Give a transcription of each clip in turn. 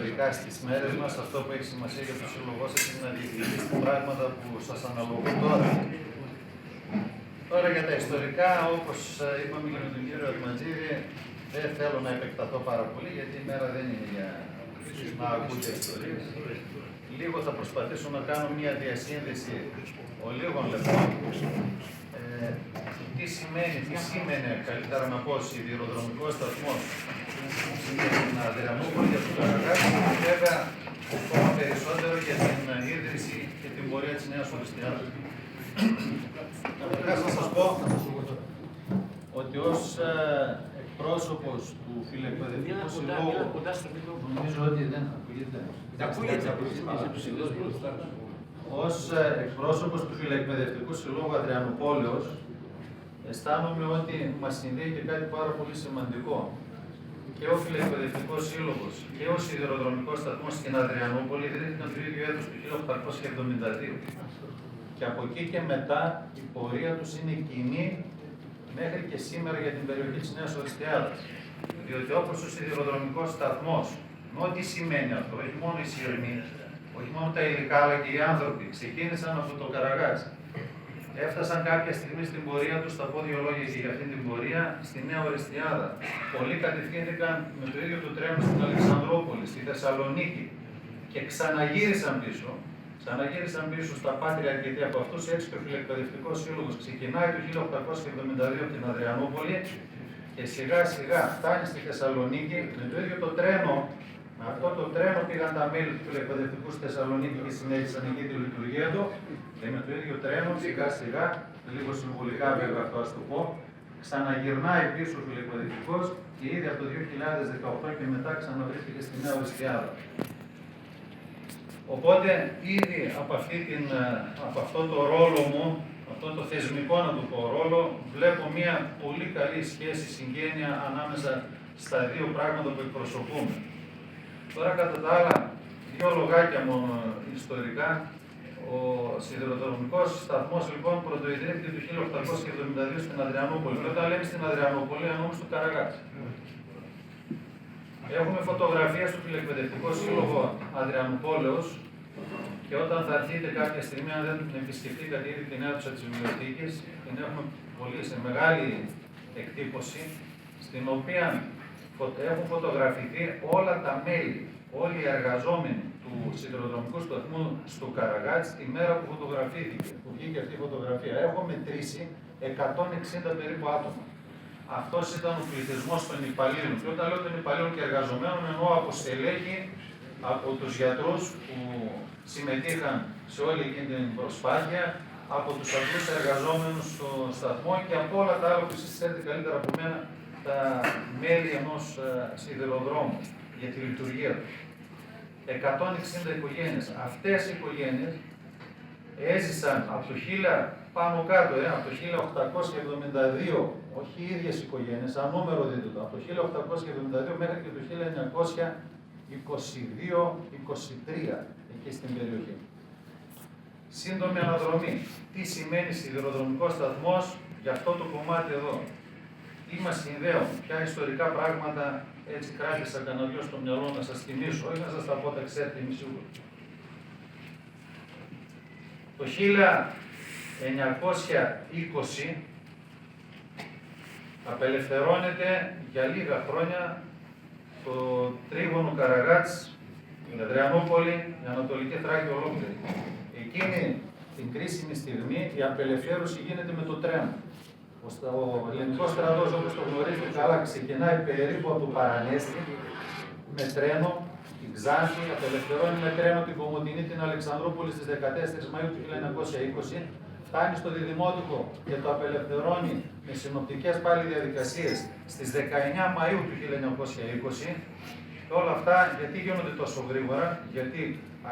ιστορικά στις μέρες μας. Αυτό που έχει σημασία για το σύλλογό σας είναι να διεκδικήσετε πράγματα που σας αναλογούν τώρα. Τώρα για τα ιστορικά, όπως είπαμε και με τον κύριο Ατματζήρη, δεν θέλω να επεκταθώ πάρα πολύ, γιατί η μέρα δεν είναι για να ακούτε ιστορίες. Λίγο θα προσπαθήσω να κάνω μια διασύνδεση ολίγων λεπτών. Τι σήμαινε, καλύτερα να πω, σιδηροδρομικός σταθμός στην Αδριανούπολη για τον Καραγάκη, και βέβαια ακόμα περισσότερο για την ίδρυση και την πορεία της Νέας Ορεστιάδας. Καταρχάς να σας πω ότι ως εκπρόσωπος του Φιλεκπαιδευτικού Συλλόγου, νομίζω ότι δεν ακούγεται. Ως εκπρόσωπος του Φιλεκπαιδευτικού Συλλόγου Αδριανουπόλεως, αισθάνομαι ότι μας συνδέει και κάτι πάρα πολύ σημαντικό. Και ο Φιλεκπαιδευτικός Σύλλογος και ο Σιδηροδρομικός Σταθμός στην Αδριανούπολη ιδρύθηκαν το ίδιο έτος του 1872. Και από εκεί και μετά η πορεία τους είναι κοινή μέχρι και σήμερα για την περιοχή της Νέας Ορεστιάδας. Διότι όπως ο Σιδηροδρομικός Σταθμός, ό,τι σημαίνει αυτό, όχι μόνο οι σειρμοί, όχι μόνο τα υλικά, αλλά και οι άνθρωποι, ξεκίνησαν από το Καραγάτσι. Έφτασαν κάποια στιγμή στην πορεία τους, θα πω δύο λόγια και για αυτήν την πορεία, στη Νέα Ορεστιάδα. Πολλοί κατευθύνθηκαν με το ίδιο το τρένο στην Αλεξανδρούπολη, στη Θεσσαλονίκη και ξαναγύρισαν πίσω. Ξαναγύρισαν πίσω στα Πάτρια αρκετοί από αυτούς, έτσι και ο Φιλεκπαιδευτικός Σύλλογος ξεκινάει το 1872 από την Αδριανούπολη και σιγά σιγά φτάνει στη Θεσσαλονίκη με το ίδιο το τρένο. Με αυτό το τρένο πήγαν τα μέλη του Φιλεκπαιδευτικού στη Θεσσαλονίκη και συνέχισαν εκεί τη λειτουργία του. Και με το ίδιο τρένο, σιγά σιγά, λίγο συμβολικά βέβαια αυτό ας το πω, ξαναγυρνάει πίσω ο Φιλεκπαιδευτικός και ήδη από το 2018 και μετά ξαναβρίσκεται στη Νέα Ορεστιάδα. Οπότε ήδη από αυτό το ρόλο μου, αυτό το θεσμικό να το πω ρόλο, βλέπω μια πολύ καλή σχέση, συγγένεια ανάμεσα στα δύο πράγματα που εκπροσωπούμε. Τώρα κατά τα άλλα, δύο λογάκια μόνο ιστορικά. Ο Σιδηροδρομικός Σταθμός λοιπόν πρωτοειδρύθηκε το 1872 στην Αδριανούπολη. Και όταν λέμε στην Αδριανούπολη, εννοούμε στο Καραγάτσι. Έχουμε φωτογραφίες του Φιλεκπαιδευτικού Σύλλογου Αδριανουπόλεως και όταν θα έρθετε κάποια στιγμή, αν δεν την επισκεφτήκατε ήδη την αίθουσα της βιβλιοθήκης, την έχουμε πολύ σε μεγάλη εκτύπωση, στην οποία έχουν φωτογραφηθεί όλα τα μέλη, όλοι οι εργαζόμενοι του Σιδηροδρομικού Σταθμού στο Καραγάτσι τη μέρα που φωτογραφήθηκε, που βγήκε αυτή η φωτογραφία. Έχω μετρήσει 160 περίπου άτομα. Αυτός ήταν ο πληθυσμός των υπαλλήλων. Και όταν λέω των υπαλλήλων και εργαζομένων, εννοώ από στελέχη, από τους γιατρούς που συμμετείχαν σε όλη εκείνη την προσπάθεια, από τους απλούς εργαζόμενους στο σταθμό και από όλα τα άλλα που εσείς ξέρετε καλύτερα από μένα, τα μέλη ενός σιδηροδρόμου για τη λειτουργία του. 160 οικογένειες. Αυτές οι οικογένειες έζησαν από το 1000 πάνω κάτω, από το 1872, όχι οι ίδιες οικογένειες, σαν νούμερο δείτε το, από το 1872 μέχρι και το 1922-23, εκεί στην περιοχή. Σύντομη αναδρομή. Τι σημαίνει σιδηροδρομικός σταθμός για αυτό το κομμάτι εδώ. Τι μας συνδέουν, ποια ιστορικά πράγματα έτσι κράτησα κανένα δυο στο μυαλό να σας θυμίσω, όχι να σας τα πω, τα ξέρετε εμείς σίγουρα. Το 1920 απελευθερώνεται για λίγα χρόνια το τρίγωνο Καραγάτσι, την Αδριανούπολη, η Ανατολική Θράκη ολόκληρη. Εκείνη την κρίσιμη στιγμή η απελευθέρωση γίνεται με το τρένο. Ο ελληνικός στρατός, όπως το γνωρίζετε καλά, ξεκινάει περίπου από το Παρανέστη με τρένο, την Ξάνθη, απελευθερώνει με τρένο την Κομοτηνή, την Αλεξανδρούπολη στις 14 Μαΐου του 1920, φτάνει στο Διδημότυχο και το απελευθερώνει με συνοπτικές πάλι διαδικασίες στις 19 Μαΐου του 1920. Και όλα αυτά γιατί γίνονται τόσο γρήγορα, γιατί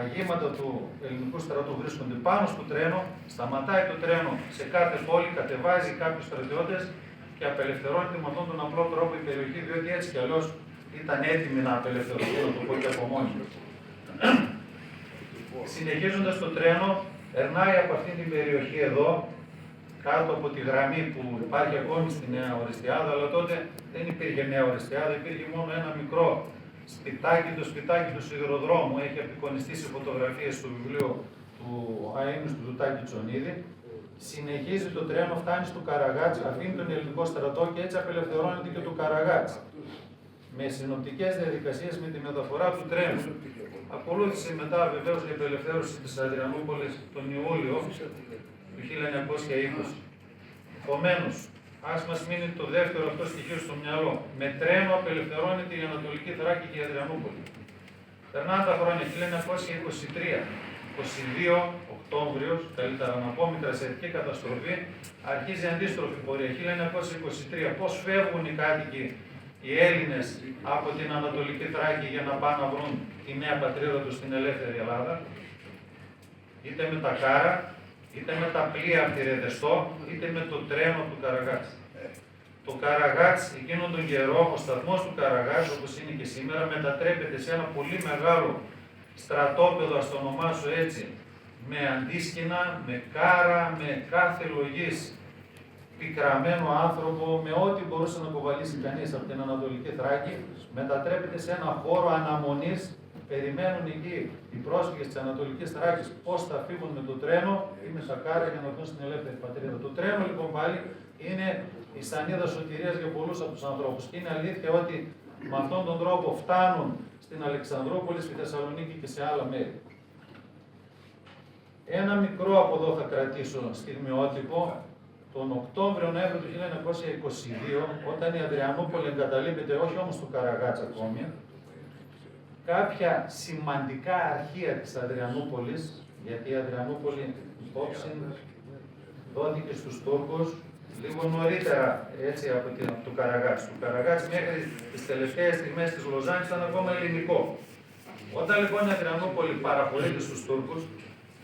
αγήματα του ελληνικού στρατού βρίσκονται πάνω στο τρένο, σταματάει το τρένο σε κάθε πόλη, κατεβάζει κάποιους στρατιώτες και απελευθερώνεται με αυτόν τον απλό τρόπο η περιοχή, διότι έτσι κι αλλιώς ήταν έτοιμη να απελευθερωθεί, να το πω και από μόνη του. Συνεχίζοντας το τρένο, περνάει από αυτή την περιοχή εδώ, κάτω από τη γραμμή που υπάρχει ακόμη στη Νέα Ορεστιάδα, αλλά τότε δεν υπήρχε Νέα Ορεστιάδα, υπήρχε μόνο ένα μικρό το σπιτάκι του σιδηροδρόμου, έχει απεικονιστεί σε φωτογραφίες στο βιβλίο του Αΐνους του Τάκη Τσονίδη. Συνεχίζει το τρένο, φτάνει στο Καραγάτς, αφήνει τον ελληνικό στρατό και έτσι απελευθερώνεται και το Καραγάτς. Με συνοπτικές διαδικασίες με τη μεταφορά του τρένου. Ακολούθησε μετά βεβαίως η απελευθέρωση της Αδριανούπολης τον Ιούλιο του 1920. Επομένως, ας μας μείνει το δεύτερο αυτό στοιχείο στο μυαλό. Με τρένο απελευθερώνεται η Ανατολική Θράκη και η Αδριανούπολη. Περνάνε τα χρόνια 1923, 22 Οκτώβριος, καλύτερα να πω, μικρασιατική καταστροφή, αρχίζει αντίστροφη πορεία. 1923, πώς φεύγουν οι κάτοικοι, οι Έλληνες, από την Ανατολική Θράκη για να πάνε να βρουν τη νέα πατρίδα τους στην ελεύθερη Ελλάδα, είτε με τα κάρα, είτε με τα πλοία από τη Ρεδεστό, είτε με το τρένο του Καραγάτς. Το Καραγάτς, εκείνον τον καιρό, ο σταθμός του Καραγάτς, όπως είναι και σήμερα, μετατρέπεται σε ένα πολύ μεγάλο στρατόπεδο, ας το ονομάσω έτσι, με αντίσκηνα, με κάρα, με κάθε λογής πικραμένο άνθρωπο, με ό,τι μπορούσε να κοβαλήσει κανείς από την Ανατολική Θράκη, μετατρέπεται σε ένα χώρο αναμονής. Περιμένουν εκεί οι πρόσφυγες της Ανατολικής Θράκης πώς θα φύγουν με το τρένο ή με τα κάρα για να βγουν στην ελεύθερη πατρίδα. Το τρένο λοιπόν πάλι είναι η σανίδα σωτηρίας για πολλούς από τους ανθρώπους. Και είναι αλήθεια ότι με αυτόν τον τρόπο φτάνουν στην Αλεξανδρούπολη, στη Θεσσαλονίκη και σε άλλα μέρη. Ένα μικρό από εδώ θα κρατήσω στιγμιότυπο. Τον Οκτώβριο-Νοέμβριο του 1922, όταν η Αδριανούπολη εγκαταλείπεται, όχι όμως του Καραγάτς ακόμη, κάποια σημαντικά αρχεία της Αδριανούπολης, γιατί η Αδριανούπολη υπόψη δόθηκε στους Τούρκους λίγο νωρίτερα έτσι, από το Καραγάτς. Το Καραγάτς μέχρι τις τελευταίες στιγμές της Λοζάνης ήταν ακόμα ελληνικό. Όταν λοιπόν η Αδριανούπολη παραχωρείται στους Τούρκους,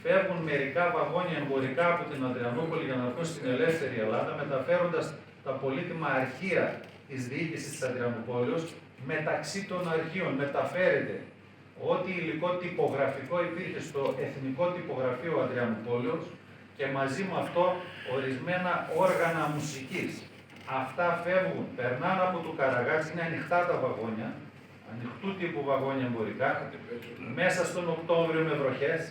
φεύγουν μερικά βαγόνια εμπορικά από την Αδριανούπολη για να έρθουν στην ελεύθερη Ελλάδα, μεταφέροντας τα πολύτιμα αρχεία της διοίκησης της Αδριανουπόλεως. Μεταξύ των αρχείων μεταφέρεται ό,τι υλικό τυπογραφικό υπήρχε στο Εθνικό Τυπογραφείο Αδριανουπόλεως και μαζί με αυτό ορισμένα όργανα μουσικής. Αυτά φεύγουν, περνάνε από το Καραγάτς, είναι ανοιχτά τα βαγόνια, ανοιχτού τύπου βαγόνια εμπορικά, μέσα στον Οκτώβριο με βροχές,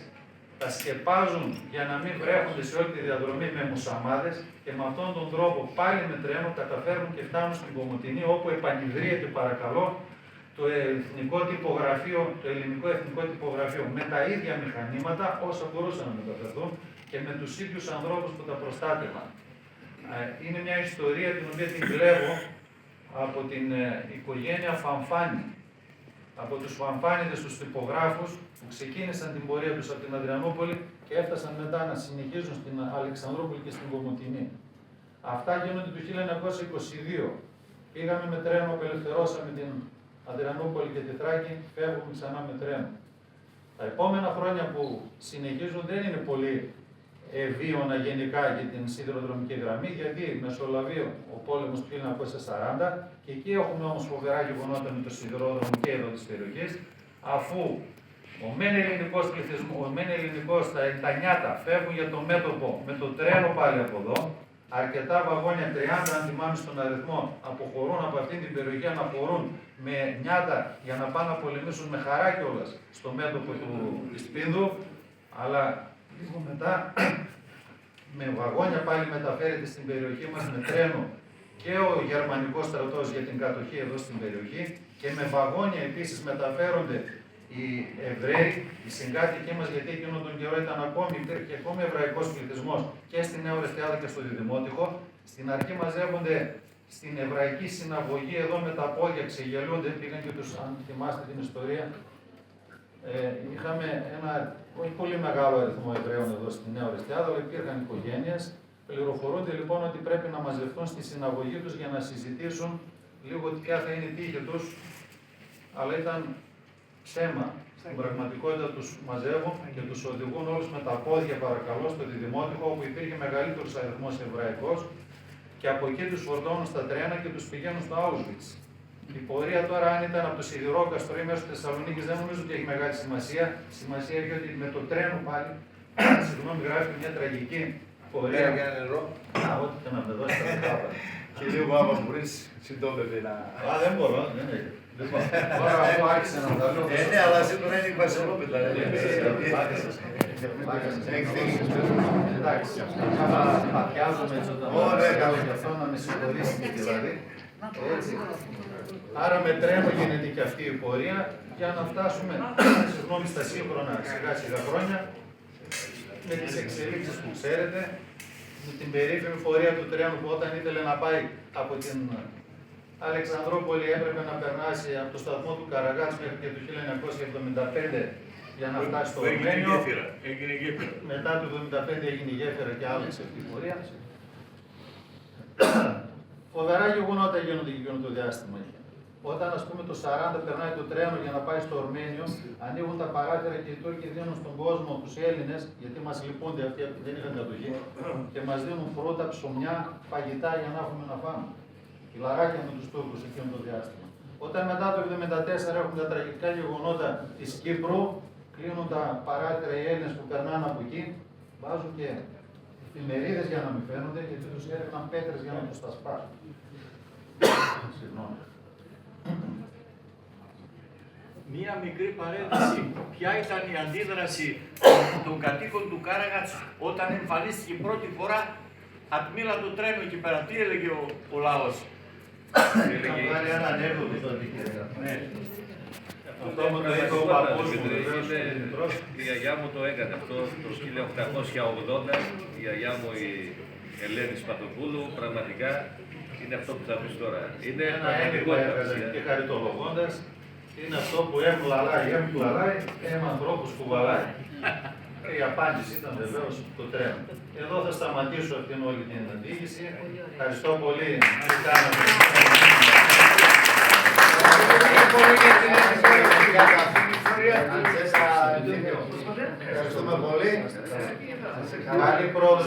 τα σκεπάζουν για να μην βρέχονται σε όλη τη διαδρομή με μουσαμάδες και με αυτόν τον τρόπο πάλι με τρένο καταφέρνουν και φτάνουν στην Κομοτηνή, όπου επανειδρύεται παρακαλώ το εθνικό τυπογραφείο, το ελληνικό εθνικό τυπογραφείο με τα ίδια μηχανήματα όσα μπορούσαν να μεταφερθούν και με τους ίδιους ανθρώπους που τα προστάτευαν. Είναι μια ιστορία την οποία την κλέβω από την οικογένεια Φαμφάνη, από τους Φαμφάνιδες, τους τυπογράφους που ξεκίνησαν την πορεία τους από την Αδριανούπολη και έφτασαν μετά να συνεχίζουν στην Αλεξανδρούπολη και στην Κομοτηνή. Αυτά γίνονται το 1922. Πήγαμε με τρένο, απελευθερώσαμε την Αδριανούπολη και τη Θράκη, φεύγουμε ξανά με τρένο. Τα επόμενα χρόνια που συνεχίζουν δεν είναι πολύ ευίωνα γενικά για την σιδηροδρομική γραμμή, γιατί μεσολαβεί ο πόλεμος του 1940 και εκεί έχουμε όμως φοβερά γεγονότα με το σιδηρόδρομο και εδώ της περιοχής, αφού ο μεν ελληνικός πληθυσμός, τα νιάτα φεύγουν για το μέτωπο με το τρένο πάλι από εδώ, αρκετά βαγόνια, 30 αν θυμάμαι στον αριθμό, αποχωρούν από αυτήν την περιοχή, αναχωρούν με νιάτα για να πάνε να πολεμήσουν με χαρά κιόλας στο μέτωπο της Πίνδου, αλλά λίγο μετά με βαγόνια πάλι μεταφέρεται στην περιοχή μας με τρένο και ο γερμανικός στρατός για την κατοχή εδώ στην περιοχή και με βαγόνια επίσης μεταφέρονται οι Εβραίοι, οι συγκάτοικοι μας, γιατί εκείνον τον καιρό υπήρχε ακόμη εβραϊκός πληθυσμός και στη Νέα Ορεστιάδα και στο Διδημότυχο. Στην αρχή μαζεύονται στην εβραϊκή συναγωγή εδώ με τα πόδια, ξεγελούνται, πήγαν και τους, αν θυμάστε την ιστορία, είχαμε ένα όχι πολύ μεγάλο αριθμό Εβραίων εδώ στη Νέα Ορεστιάδα, αλλά υπήρχαν οικογένειες. Πληροφορούνται λοιπόν ότι πρέπει να μαζευτούν στη συναγωγή τους για να συζητήσουν λίγο ποια θα είναι η τύχη τους, αλλά ήταν ψέμα. Στην πραγματικότητα τους μαζεύουν και τους οδηγούν όλους με τα πόδια παρακαλώ στο Διδημότυχο, όπου υπήρχε μεγαλύτερος αριθμός Εβραϊκός, και από εκεί τους φορτώνουν στα τρένα και τους πηγαίνουν στο Auschwitz. Η πορεία τώρα, αν ήταν από το Σιδηρόκαστρο ή μέσω της Θεσσαλονίκης, δεν νομίζω ότι έχει μεγάλη σημασία. Σημασία έχει ότι με το τρένο πάλι, συγγνώμη, γράφει μια τραγική πορεία. Για νερό. Ό,τι και να με δώσει τα λεφτά. Και λίγο άμα μπορείς, συντόμευε να... Δεν μπορώ, δεν έχει. Λοιπόν, τώρα εγώ άρχισα να τα λέω. Ναι, αλλά σίγουρα είναι η Βασιλόπιτα. Εντάξει, παθιάζομαι έτσι όταν λέω γι' αυτό, να με συγχωρήσετε δηλαδή. Έτσι. Άρα με τρέμο γίνεται και αυτή η πορεία για να φτάσουμε στα σύγχρονα σιγά σιγά χρόνια με τις εξελίξεις που ξέρετε, με την περίφημη πορεία του τρένου που όταν ήθελε να πάει από την Αλεξανδρούπολη έπρεπε να περνάσει από το σταθμό του Καραγάτς μέχρι και το 1975 για να φτάσει στο Ορμένιο. Έγινε γέφυρα. Μετά το 1975 έγινε η γέφυρα και άλλαξε αυτή η πορεία. Φοβερά γεγονότα γίνονται και εκείνο το διάστημα. Όταν, ας πούμε, το 40 περνάει το τρένο για να πάει στο Ορμένιο, ανοίγουν τα παράθυρα και οι Τούρκοι δίνουν στον κόσμο, τους Έλληνες, γιατί μας λυπούνται αυτοί που δεν είχαν κατοχή, και μας δίνουν πρώτα ψωμιά, φαγητά για να έχουμε να φάμε. Φιλαράκια με τους Τούρκους εκείνο το διάστημα. Όταν μετά το 1974 έχουμε τα τραγικά γεγονότα της Κύπρου, κλείνουν τα παράθυρα οι Έλληνες που περνάνε από εκεί, βάζουν και εφημερίδες για να μην φαίνονται, γιατί τους έρευναν πέτρες για να τους τα σπάσουν. Συγγνώμη. Μία μικρή παρένθεση. Ποια ήταν η αντίδραση των κατοίκων του Κάραγατς όταν εμφανίστηκε πρώτη φορά ατμήλα του τρένου εκεί πέρα? Τι έλεγε ο λαός? Έλεγε ένα ανέκδοτο το αντικείμενο. Ναι. Αυτό μου το είπε ο παππούς μου. Η γιαγιά μου το έκανε αυτό το 1880. Η γιαγιά μου η Ελένη Σπατοπούλου πραγματικά είναι αυτό που θα πεις τώρα. Είναι ένα ένδικο έβγαζε και χαριτολογώντας. Είναι αυτό που έμβλαλάει, ανθρώπους που βαλάει. Και η απάντηση ήταν βεβαίως το τρένο. Εδώ θα σταματήσω αυτήν όλη την αντίγηση. Ευχαριστώ πολύ. Ευχαριστούμε πολύ. Καλή πρόοδο.